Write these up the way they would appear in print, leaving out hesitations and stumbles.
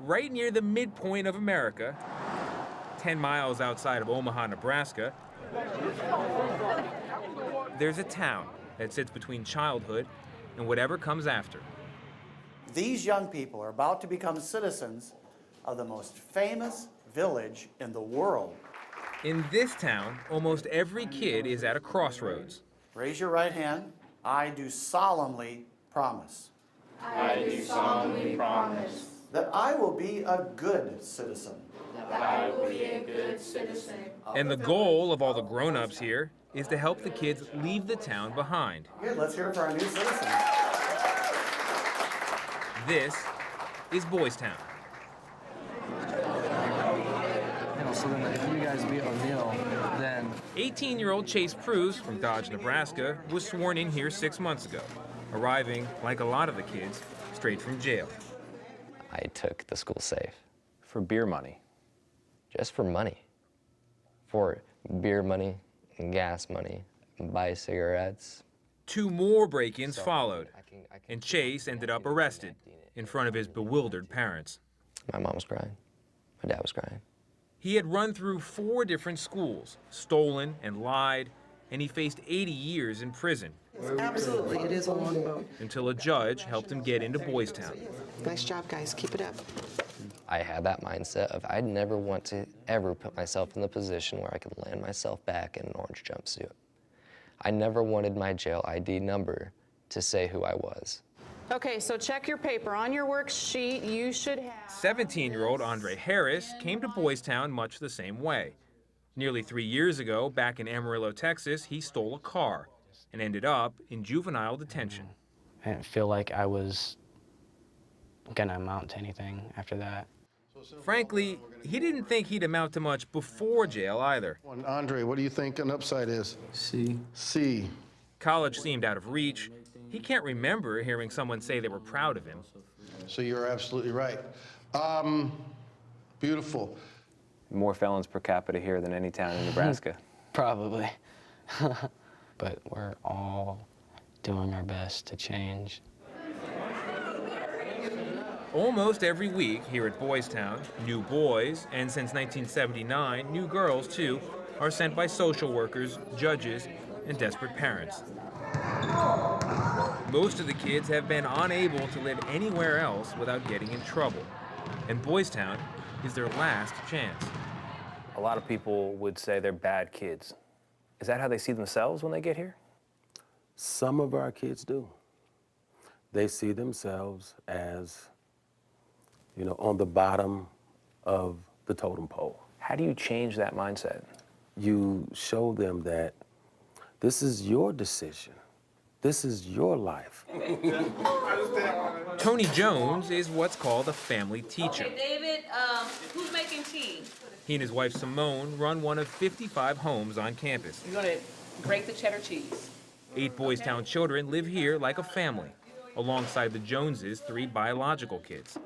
Right near the midpoint of America, 10 miles outside of Omaha, Nebraska, there's a town that sits between childhood and whatever comes after. These young people are about to become citizens of the most famous village in the world. In this town, almost every kid is at a crossroads. Raise your right hand. I do solemnly promise. I do solemnly promise that I will be a good citizen. that I will be a good citizen. And the goal of all the grown-ups here is to help the kids leave the town behind. Good, let's hear it for our new citizens. This is Boys Town. So then if you guys beat O'Neill, then... 18-year-old Chase Pruse from Dodge, Nebraska, was sworn in here 6 months ago, arriving, like a lot of the kids, straight from jail. I took the school safe. For beer money? Just for money. For beer money and gas money, and buy cigarettes. 2 more break-ins followed, and Chase ended up arrested in front of his bewildered parents. My mom was crying. My dad was crying. He had run through 4 different schools, stolen and lied, and he faced 80 years in prison. Absolutely, it is a long boat. Until a judge helped him get into Boys Town. Nice job, guys. Keep it up. I had that mindset of I'd never want to ever put myself in the position where I could land myself back in an orange jumpsuit. I never wanted my jail ID number to say who I was. Okay, so check your paper. On your worksheet, you should have... 17-year-old Andre Harris came to Boys Town much the same way. Nearly 3 years ago, back in Amarillo, Texas, he stole a car and ended up in juvenile detention. I didn't feel like I was gonna amount to anything after that. Frankly, he didn't think he'd amount to much before jail either. Andre, what do you think an upside is? C. C. College seemed out of reach. He can't remember hearing someone say they were proud of him. So you're absolutely right. Beautiful. More felons per capita here than any town in Nebraska. Probably. But we're all doing our best to change. Almost every week here at Boys Town, new boys, and since 1979, new girls too, are sent by social workers, judges, and desperate parents. Most of the kids have been unable to live anywhere else without getting in trouble, and Boys Town is their last chance. A lot of people would say they're bad kids. Is that how they see themselves when they get here? Some of our kids do. They see themselves as, you know, on the bottom of the totem pole. How do you change that mindset? You show them that this is your decision. This is your life. Tony Jones is what's called a family teacher. Okay, David, who's making tea? He and his wife Simone run one of 55 homes on campus. You're gonna grate the cheddar cheese. 8 Boys Town children live here like a family, alongside the Joneses' 3 biological kids.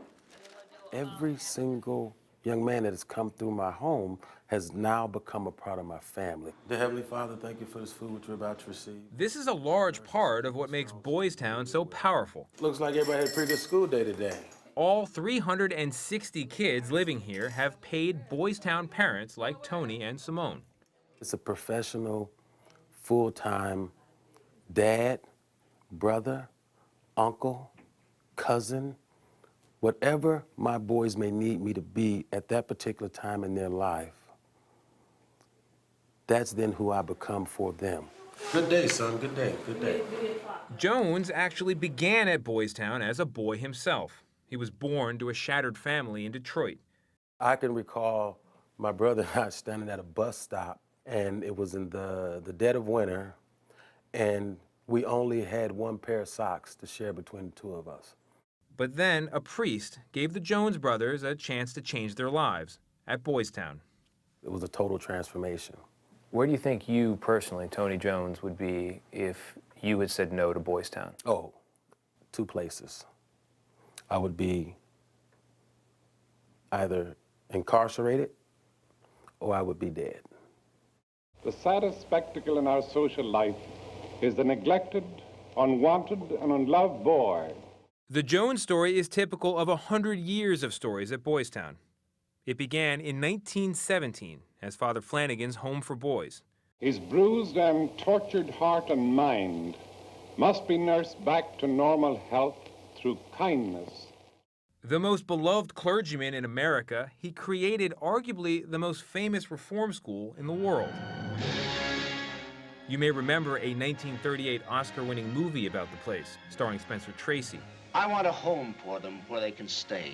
Every single young man that has come through my home has now become a part of my family. Dear Heavenly Father, thank you for this food which we're about to receive. This is a large part of what makes Boys Town so powerful. Looks like everybody had a pretty good school day today. All 360 kids living here have paid Boys Town parents like Tony and Simone. It's a professional, full-time dad, brother, uncle, cousin, whatever my boys may need me to be at that particular time in their life, that's then who I become for them. Good day, son. Good day. Good day. Jones actually began at Boys Town as a boy himself. He was born to a shattered family in Detroit. I can recall my brother and I standing at a bus stop, and it was in the dead of winter, and we only had 1 pair of socks to share between the 2 of us. But then a priest gave the Jones brothers a chance to change their lives at Boys Town. It was a total transformation. Where do you think you personally, Tony Jones, would be if you had said no to Boys Town? Oh, 2 places. I would be either incarcerated or I would be dead. The saddest spectacle in our social life is the neglected, unwanted, and unloved boy The Jones story is typical of 100 years of stories at Boys Town. It began in 1917 as Father Flanagan's home for boys. His bruised and tortured heart and mind must be nursed back to normal health through kindness. The most beloved clergyman in America, he created arguably the most famous reform school in the world. You may remember a 1938 Oscar-winning movie about the place, starring Spencer Tracy. I want a home for them where they can stay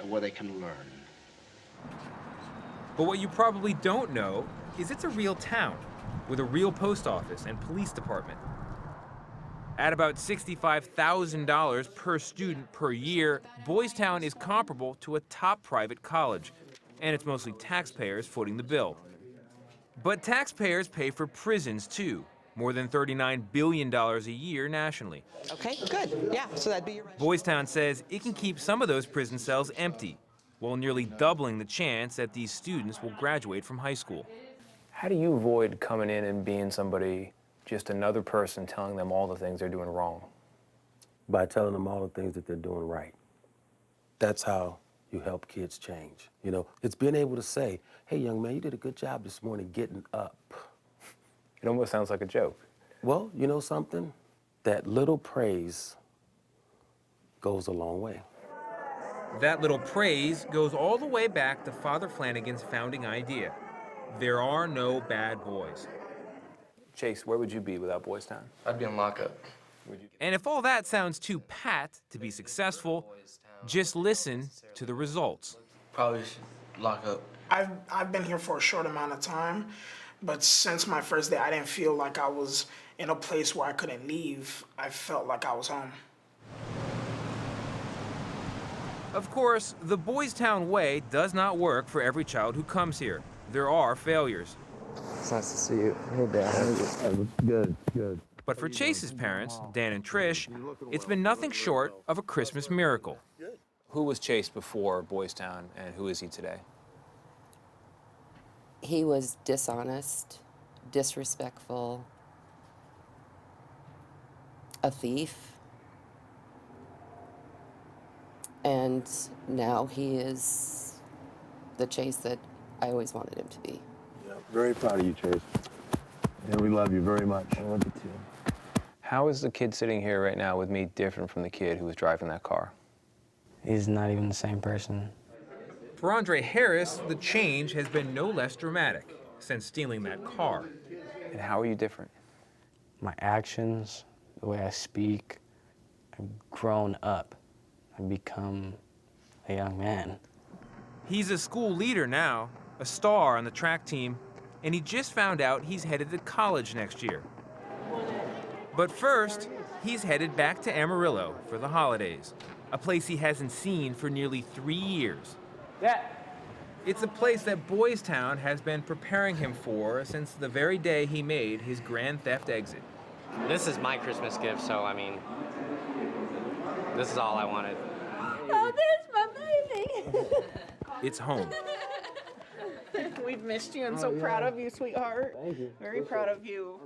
and where they can learn. But what you probably don't know is it's a real town with a real post office and police department. At about $65,000 per student per year, Boys Town is comparable to a top private college, and it's mostly taxpayers footing the bill. But taxpayers pay for prisons too, more than $39 billion a year nationally. Okay, good. Yeah, so that'd be your... Boys Town says it can keep some of those prison cells empty, while nearly doubling the chance that these students will graduate from high school. How do you avoid coming in and being somebody, just another person telling them all the things they're doing wrong? By telling them all the things that they're doing right. That's how you help kids change. You know, it's being able to say, hey, young man, you did a good job this morning getting up. It almost sounds like a joke. Well, you know something? That little praise goes a long way. That little praise goes all the way back to Father Flanagan's founding idea. There are no bad boys. Chase, where would you be without Boys Town? I'd be in lockup. And if all that sounds too pat to be successful, just listen to the results. Probably should lock up. I've been here for a short amount of time, but since my first day, I didn't feel like I was in a place where I couldn't leave. I felt like I was home. Of course, the Boys Town way does not work for every child who comes here. There are failures. It's nice to see you. Hey, Dad. Good. But for Chase's parents, Dan and Trish, it's been nothing short of a Christmas miracle. Who was Chase before Boys Town, and who is he today? He was dishonest, disrespectful, a thief, and now he is the Chase that I always wanted him to be. Yeah, very proud of you, Chase. And we love you very much. I love you too. How is the kid sitting here right now with me different from the kid who was driving that car? He's not even the same person. For Andre Harris, the change has been no less dramatic since stealing that car. And how are you different? My actions, the way I speak, I've grown up. I've become a young man. He's a school leader now, a star on the track team, and he just found out he's headed to college next year. But first, he's headed back to Amarillo for the holidays, a place he hasn't seen for nearly 3 years. Yeah. It's a place that Boys Town has been preparing him for since the very day he made his grand theft exit. This is my Christmas gift, so I mean, this is all I wanted. Oh, there's my baby. It's home. We've missed you and so proud of you, sweetheart. Thank you. Very proud of you.